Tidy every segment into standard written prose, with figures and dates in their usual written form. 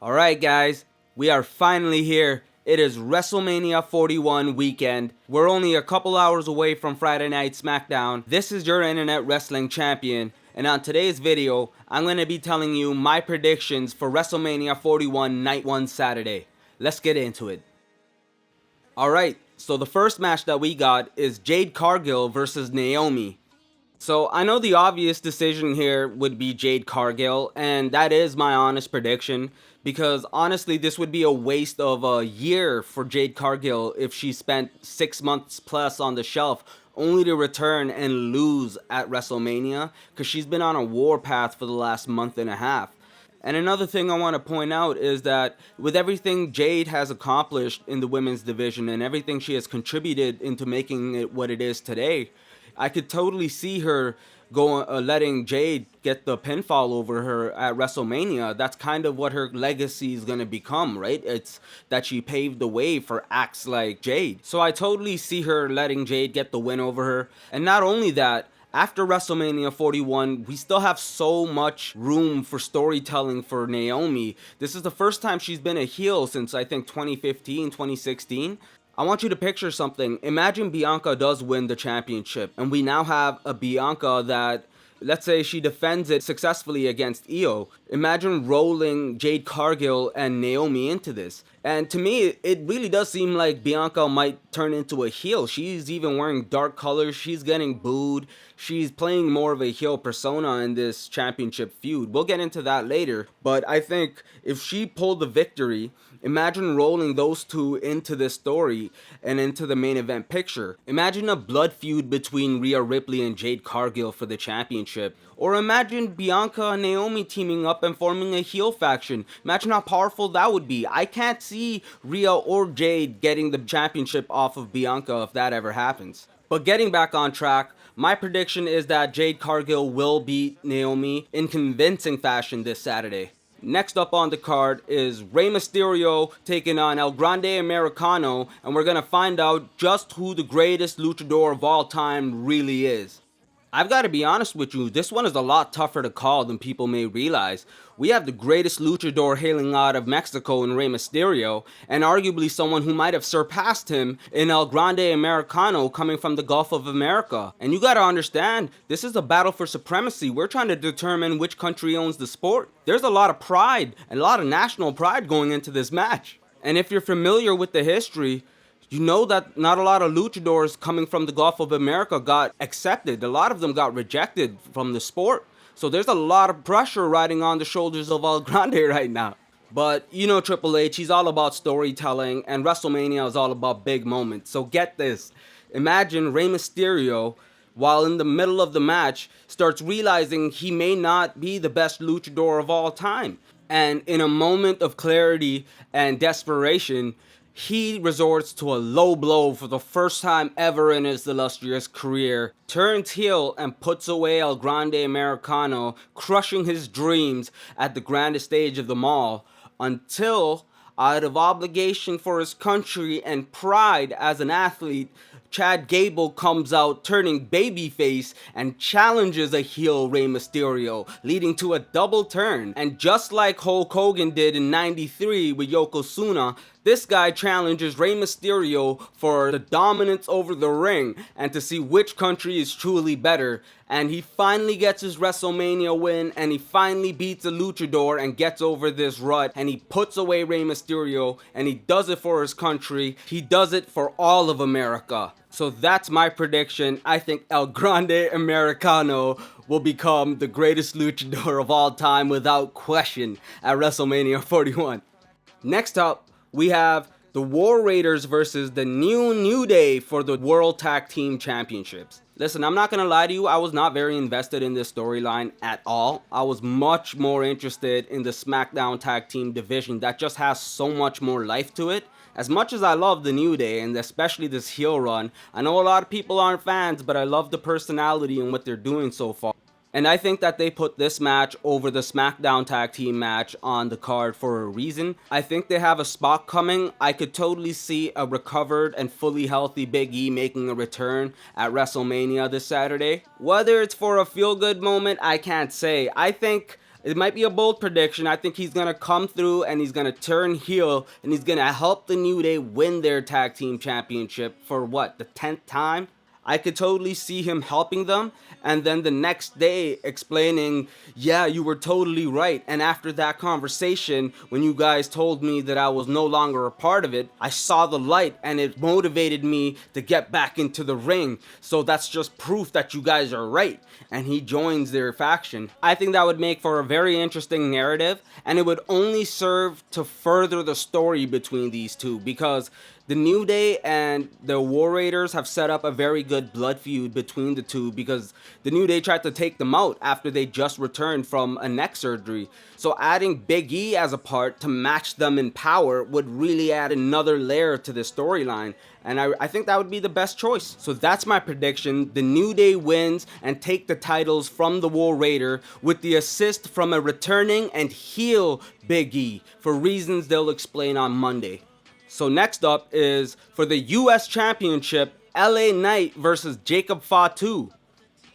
Alright guys, we are finally here. It is Wrestlemania 41 weekend. We're only a couple hours away from Friday Night SmackDown. This is your internet wrestling champion, and on today's video, I'm going to be telling you my predictions for Wrestlemania 41 Night 1 Saturday. Let's get into it. Alright, so the first match that we got is Jade Cargill versus Naomi. So I know the obvious decision here would be Jade Cargill, and that is my honest prediction, because honestly this would be a waste of a year for Jade Cargill if she spent 6 months plus on the shelf only to return and lose at WrestleMania, because she's been on a warpath for the last month and a half. And another thing I want to point out is that with everything Jade has accomplished in the women's division and everything she has contributed into making it what it is today, I could totally see her letting Jade get the pinfall over her at WrestleMania. That's kind of what her legacy is going to become, right? It's that she paved the way for acts like Jade. So I totally see her letting Jade get the win over her. And not only that, after WrestleMania 41, we still have so much room for storytelling for Naomi. This is the first time she's been a heel since I think 2015, 2016. I want you to picture something. Imagine Bianca does win the championship, and we now have a Bianca that, let's say she defends it successfully against Io. Imagine rolling Jade Cargill and Naomi into this. And to me, it really does seem like Bianca might turn into a heel. She's even wearing dark colors. She's getting booed. She's playing more of a heel persona in this championship feud. We'll get into that later. But I think if she pulled the victory, imagine rolling those two into this story and into the main event picture. Imagine a blood feud between Rhea Ripley and Jade Cargill for the championship. Or imagine Bianca and Naomi teaming up and forming a heel faction. Imagine how powerful that would be. I can't see Rhea or Jade getting the championship off of Bianca if that ever happens. But getting back on track, my prediction is that Jade Cargill will beat Naomi in convincing fashion this Saturday. Next up on the card is Rey Mysterio taking on El Grande Americano, and we're going to find out just who the greatest luchador of all time really is. I've got to be honest with you, this one is a lot tougher to call than people may realize. We have the greatest luchador hailing out of Mexico in Rey Mysterio, and arguably someone who might have surpassed him in El Grande Americano coming from the Gulf of America. And you gotta understand, this is a battle for supremacy. We're trying to determine which country owns the sport. There's a lot of pride, and a lot of national pride going into this match. And if you're familiar with the history, you know that not a lot of luchadors coming from the Gulf of America got accepted. A lot of them got rejected from the sport. So there's a lot of pressure riding on the shoulders of El Grande right now. But you know Triple H, he's all about storytelling, and WrestleMania is all about big moments. So get this. Imagine Rey Mysterio, while in the middle of the match, starts realizing he may not be the best luchador of all time. And in a moment of clarity and desperation, he resorts to a low blow for the first time ever in his illustrious career, turns heel and puts away El Grande Americano, crushing his dreams at the grandest stage of them all, until, out of obligation for his country and pride as an athlete, Chad Gable comes out turning babyface and challenges a heel Rey Mysterio, leading to a double turn. And just like Hulk Hogan did in '93 with Yokozuna, this guy challenges Rey Mysterio for the dominance over the ring and to see which country is truly better. And he finally gets his WrestleMania win, and he finally beats a luchador and gets over this rut, and he puts away Rey Mysterio, and he does it for his country. He does it for all of America. So that's my prediction. I think El Grande Americano will become the greatest luchador of all time without question at WrestleMania 41. Next up, we have the War Raiders versus the New Day for the World Tag Team Championships. Listen, I'm not gonna lie to you, I was not very invested in this storyline at all. I was much more interested in the SmackDown Tag Team division that just has so much more life to it. As much as I love the New Day, and especially this heel run, I know a lot of people aren't fans, but I love the personality and what they're doing so far. And I think that they put this match over the SmackDown Tag Team match on the card for a reason. I think they have a spot coming. I could totally see a recovered and fully healthy Big E making a return at WrestleMania this Saturday. Whether it's for a feel-good moment, I can't say. I think It might be a bold prediction. I think he's going to come through and he's going to turn heel and he's going to help the New Day win their tag team championship for what, the 10th time? I could totally see him helping them and then the next day explaining, yeah, you were totally right. And after that conversation, when you guys told me that I was no longer a part of it, I saw the light and it motivated me to get back into the ring. So that's just proof that you guys are right. And he joins their faction. I think that would make for a very interesting narrative and it would only serve to further the story between these two because the New Day and the War Raiders have set up a very good blood feud between the two because the New Day tried to take them out after they just returned from a neck surgery. So adding Big E as a part to match them in power would really add another layer to the storyline. And I think that would be the best choice. So that's my prediction. The New Day wins and take the titles from the War Raider with the assist from a returning and heel Big E for reasons they'll explain on Monday. So next up is for the US Championship, LA Knight versus Jacob Fatu.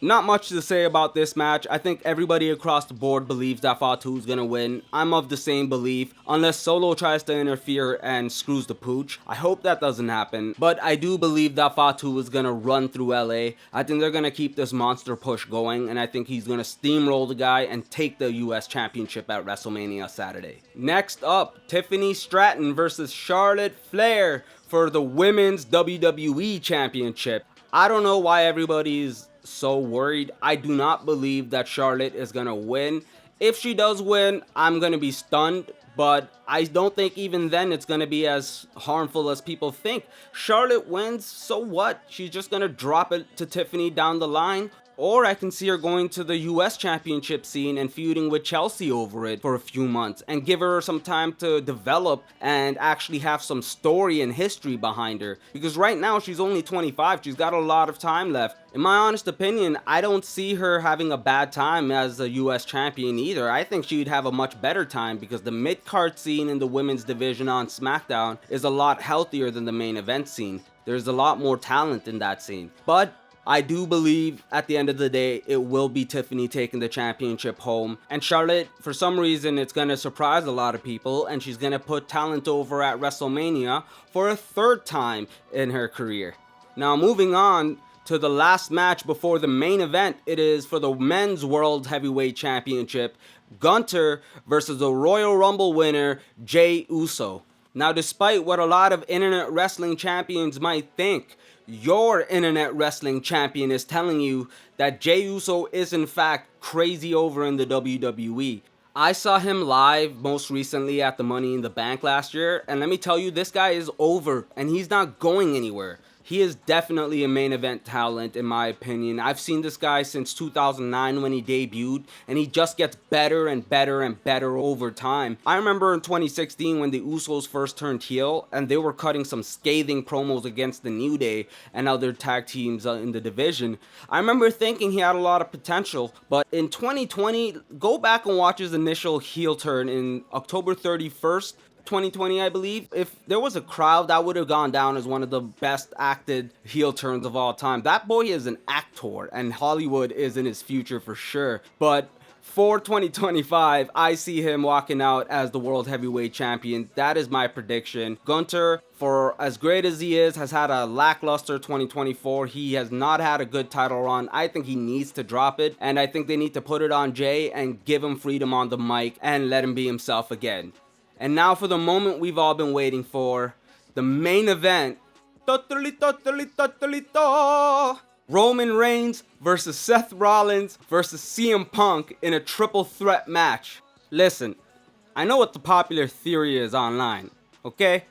Not much to say about this match. I think everybody across the board believes that Fatu is going to win. I'm of the same belief, unless Solo tries to interfere and screws the pooch. I hope that doesn't happen, but I do believe that Fatu is going to run through LA. I think they're going to keep this monster push going, and I think he's going to steamroll the guy and take the US Championship at WrestleMania Saturday. Next up, Tiffany Stratton versus Charlotte Flair for the Women's WWE Championship. I don't know why everybody's so worried. I do not believe that Charlotte is gonna win. If she does win, I'm gonna be stunned, but I don't think even then it's gonna be as harmful as people think. Charlotte wins, so what? She's just gonna drop it to Tiffany down the line. Or I can see her going to the US Championship scene and feuding with Chelsea over it for a few months and give her some time to develop and actually have some story and history behind her. Because right now she's only 25, she's got a lot of time left. In my honest opinion, I don't see her having a bad time as a US champion either. I think she'd have a much better time because the mid-card scene in the women's division on SmackDown is a lot healthier than the main event scene. There's a lot more talent in that scene. But I do believe at the end of the day, it will be Tiffany taking the championship home. And Charlotte, for some reason, it's going to surprise a lot of people. And she's going to put talent over at WrestleMania for a third time in her career. Now, moving on to the last match before the main event, it is for the Men's World Heavyweight Championship, Gunter versus the Royal Rumble winner, Jey Uso. Now, despite what a lot of internet wrestling champions might think, your internet wrestling champion is telling you that Jey Uso is in fact crazy over in the WWE. I saw him live most recently at the Money in the Bank last year, and let me tell you, this guy is over and he's not going anywhere. He is definitely a main event talent in my opinion. I've seen this guy since 2009 when he debuted, and he just gets better and better and better over time. I remember in 2016 when the Usos first turned heel and they were cutting some scathing promos against the New Day and other tag teams in the division. I remember thinking he had a lot of potential, but in 2020, go back and watch his initial heel turn in October 31st, 2020, I believe. If there was a crowd, that would have gone down as one of the best acted heel turns of all time. That boy is an actor, and Hollywood is in his future for sure. But for 2025, I see him walking out as the World Heavyweight Champion. That is my prediction. Gunter, for as great as he is, has had a lackluster 2024. He has not had a good title run. I think he needs to drop it, and I think they need to put it on Jey and give him freedom on the mic and let him be himself again. And now for the moment we've all been waiting for, the main event. Roman Reigns versus Seth Rollins versus CM Punk in a triple threat match. Listen, I know what the popular theory is online, okay?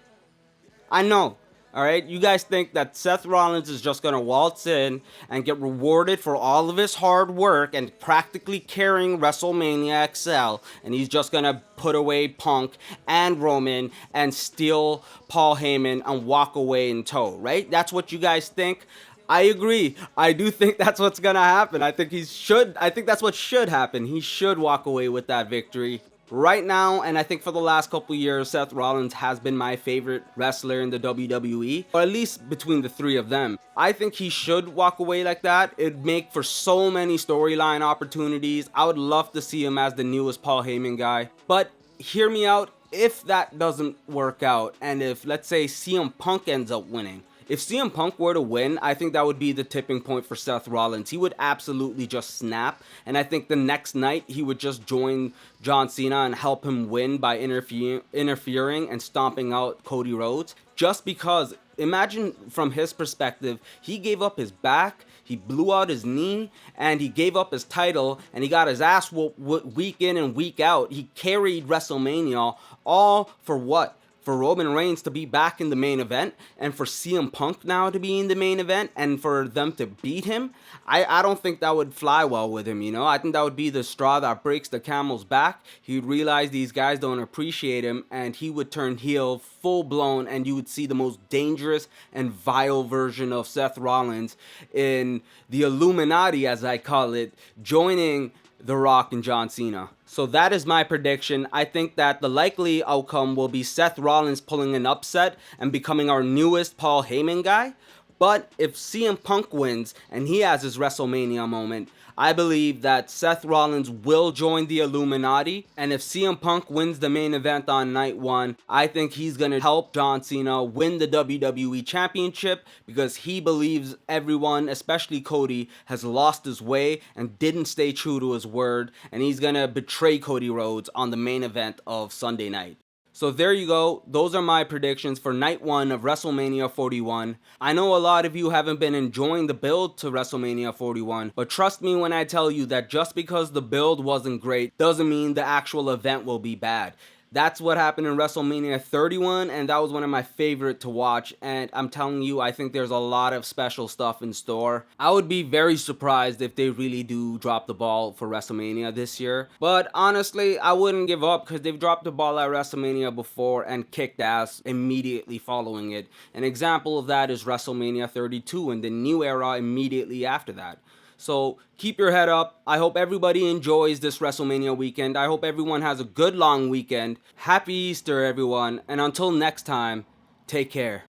I know. Alright, you guys think that Seth Rollins is just gonna waltz in and get rewarded for all of his hard work and practically carrying WrestleMania XL, and he's just gonna put away Punk and Roman and steal Paul Heyman and walk away in tow, right? That's what you guys think? I agree. I do think that's what's gonna happen. I think that's what should happen. He should walk away with that victory. Right now, and I think for the last couple years, Seth Rollins has been my favorite wrestler in the WWE, or at least between the three of them. I think he should walk away like that. It'd make for so many storyline opportunities. I would love to see him as the newest Paul Heyman guy. But hear me out, if that doesn't work out, and if, let's say, CM Punk ends up winning, if CM Punk were to win, I think that would be the tipping point for Seth Rollins. He would absolutely just snap, and I think the next night he would just join John Cena and help him win by interfering and stomping out Cody Rhodes. Just because, imagine from his perspective, he gave up his back, he blew out his knee, and he gave up his title, and he got his ass whooped week in and week out. He carried WrestleMania, all for what? For Roman Reigns to be back in the main event, and for CM Punk now to be in the main event, and for them to beat him. I don't think that would fly well with him, you know? I think that would be the straw that breaks the camel's back. He'd realize these guys don't appreciate him, and he would turn heel full blown, and you would see the most dangerous and vile version of Seth Rollins in the Illuminati, as I call it, joining The Rock and John Cena. So that is my prediction. I think that the likely outcome will be Seth Rollins pulling an upset and becoming our newest Paul Heyman guy. But if CM Punk wins and he has his WrestleMania moment, I believe that Seth Rollins will join the Illuminati. And if CM Punk wins the main event on night one, I think he's going to help John Cena win the WWE Championship because he believes everyone, especially Cody, has lost his way and didn't stay true to his word. And he's going to betray Cody Rhodes on the main event of Sunday night. So there you go. Those are my predictions for night one of WrestleMania 41. I know a lot of you haven't been enjoying the build to WrestleMania 41, but trust me when I tell you that just because the build wasn't great doesn't mean the actual event will be bad. That's what happened in WrestleMania 31, and that was one of my favorite to watch, and I'm telling you, I think there's a lot of special stuff in store. I would be very surprised if they really do drop the ball for WrestleMania this year, but honestly, I wouldn't give up because they've dropped the ball at WrestleMania before and kicked ass immediately following it. An example of that is WrestleMania 32 and the new era immediately after that. So keep your head up. I hope everybody enjoys this WrestleMania weekend. I hope everyone has a good long weekend. Happy Easter, everyone. And until next time, take care.